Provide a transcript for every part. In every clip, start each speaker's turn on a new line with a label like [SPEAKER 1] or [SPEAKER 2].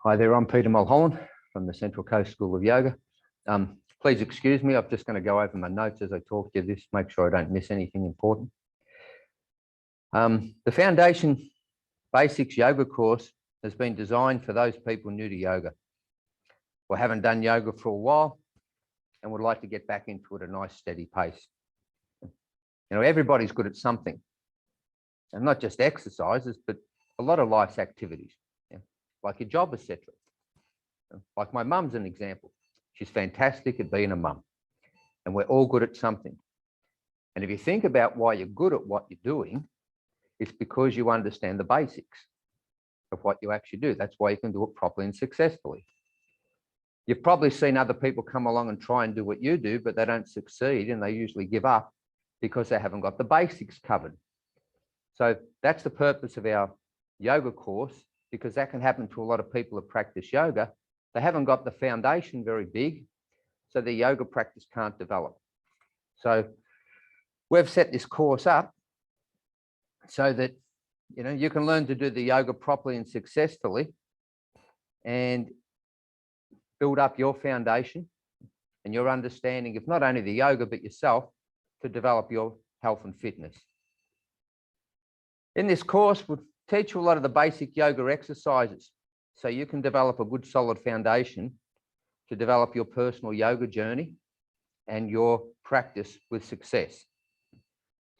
[SPEAKER 1] Hi there, I'm Peter Mulholland from the Central Coast School of Yoga. Please excuse me, I'm just going to go over my notes as I talk to you, just make sure I don't miss anything important. The Foundation Basics Yoga course has been designed for those people new to yoga or haven't done yoga for a while and would like to get back into it at a nice steady pace. You know, everybody's good at something, and not just exercises, but a lot of life's activities, like your job, etc. Like my mum's an example. She's fantastic at being a mum, and we're all good at something. And if you think about why you're good at what you're doing, it's because you understand the basics of what you actually do. That's why you can do it properly and successfully. You've probably seen other people come along and try and do what you do, but they don't succeed, and they usually give up because they haven't got the basics covered. So that's the purpose of our yoga course, because that can happen to a lot of people who practice yoga. They haven't got the foundation very big, so their yoga practice can't develop. So we've set this course up so that you can learn to do the yoga properly and successfully and build up your foundation and your understanding of not only the yoga, but yourself, to develop your health and fitness. In this course, we'll teach you a lot of the basic yoga exercises so you can develop a good solid foundation to develop your personal yoga journey and your practice with success.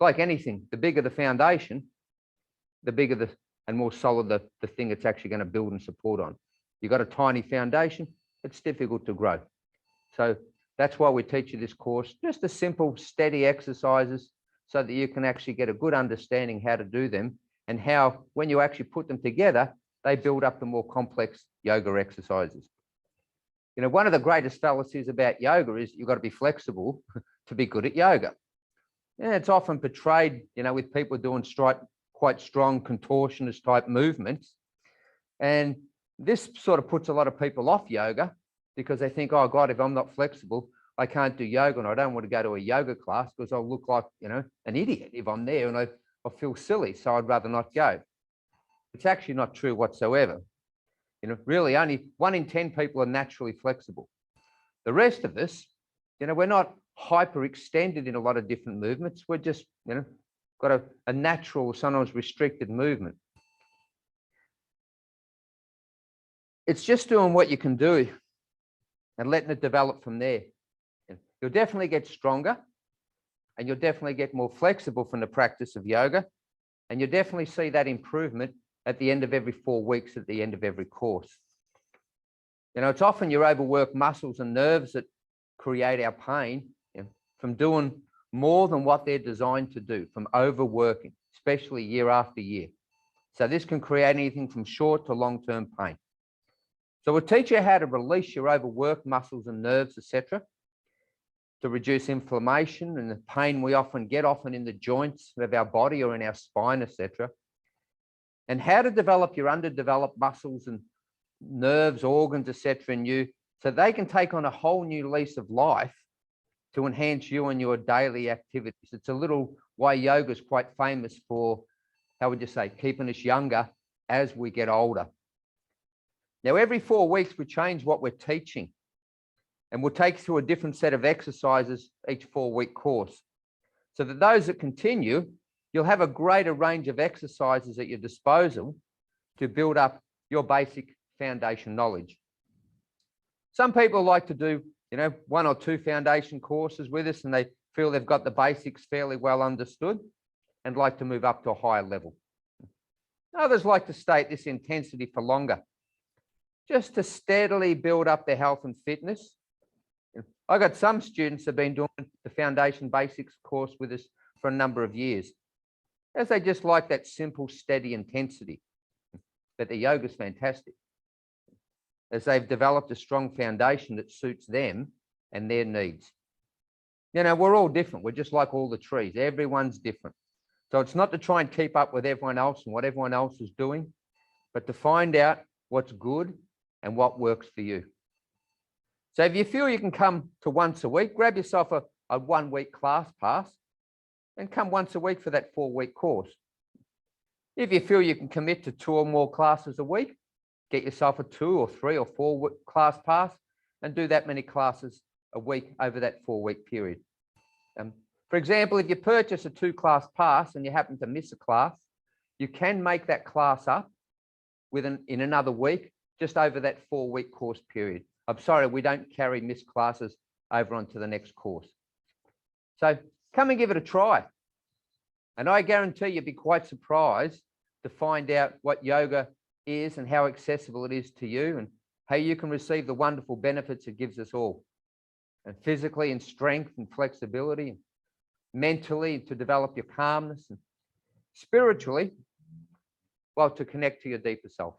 [SPEAKER 1] Like anything, the bigger the foundation, the bigger and more solid the thing it's actually going to build and support on. You've got a tiny foundation, it's difficult to grow. So that's why we teach you this course, just the simple, steady exercises so that you can actually get a good understanding how to do them and how, when you actually put them together, they build up the more complex yoga exercises. You know, one of the greatest fallacies about yoga is you've got to be flexible to be good at yoga. Yeah, it's often portrayed, with people doing quite strong contortionist type movements. And this sort of puts a lot of people off yoga because they think, oh God, if I'm not flexible, I can't do yoga, and I don't want to go to a yoga class because I'll look like, an idiot if I'm there, and I feel silly, so I'd rather not go. It's actually not true whatsoever. Really only 1 in 10 people are naturally flexible. The rest of us, we're not hyperextended in a lot of different movements. We're just, got a natural, sometimes restricted movement. It's just doing what you can do and letting it develop from there. You'll definitely get stronger, and you'll definitely get more flexible from the practice of yoga, and you'll definitely see that improvement at the end of every 4 weeks, at the end of every course. It's often your overworked muscles and nerves that create our pain from doing more than what they're designed to do, from overworking, especially year after year. So this can create anything from short to long-term pain. So we'll teach you how to release your overworked muscles and nerves, etc., to reduce inflammation and the pain we often get in the joints of our body or in our spine, etc., and how to develop your underdeveloped muscles and nerves, organs, etc., in you, so they can take on a whole new lease of life to enhance you and your daily activities. It's a little why yoga is quite famous for, how would you say, keeping us younger as we get older. Now, every 4 weeks, we change what we're teaching, and we'll take you through a different set of exercises each 4-week course, so that those that continue, you'll have a greater range of exercises at your disposal to build up your basic foundation knowledge. Some people like to do, 1 or 2 foundation courses with us, and they feel they've got the basics fairly well understood and like to move up to a higher level. Others like to stay at this intensity for longer, just to steadily build up their health and fitness. I got some students that have been doing the Foundation Basics course with us for a number of years, as they just like that simple, steady intensity. But the yoga is fantastic, as they've developed a strong foundation that suits them and their needs. We're all different. We're just like all the trees. Everyone's different. So it's not to try and keep up with everyone else and what everyone else is doing, but to find out what's good and what works for you. So if you feel you can come to once a week, grab yourself a 1-week class pass and come once a week for that 4-week course. If you feel you can commit to 2 or more classes a week, Get yourself a 2 or 3 or 4 class pass and do that many classes a week over that 4-week period. For example, if you purchase a 2-class pass and you happen to miss a class, you can make that class up in another week, just over that 4-week course period. I'm sorry, we don't carry missed classes over onto the next course. So come and give it a try. And I guarantee you'll be quite surprised to find out what yoga is and how accessible it is to you and how you can receive the wonderful benefits it gives us all. And physically in strength and flexibility, and mentally to develop your calmness, and spiritually, well, to connect to your deeper self.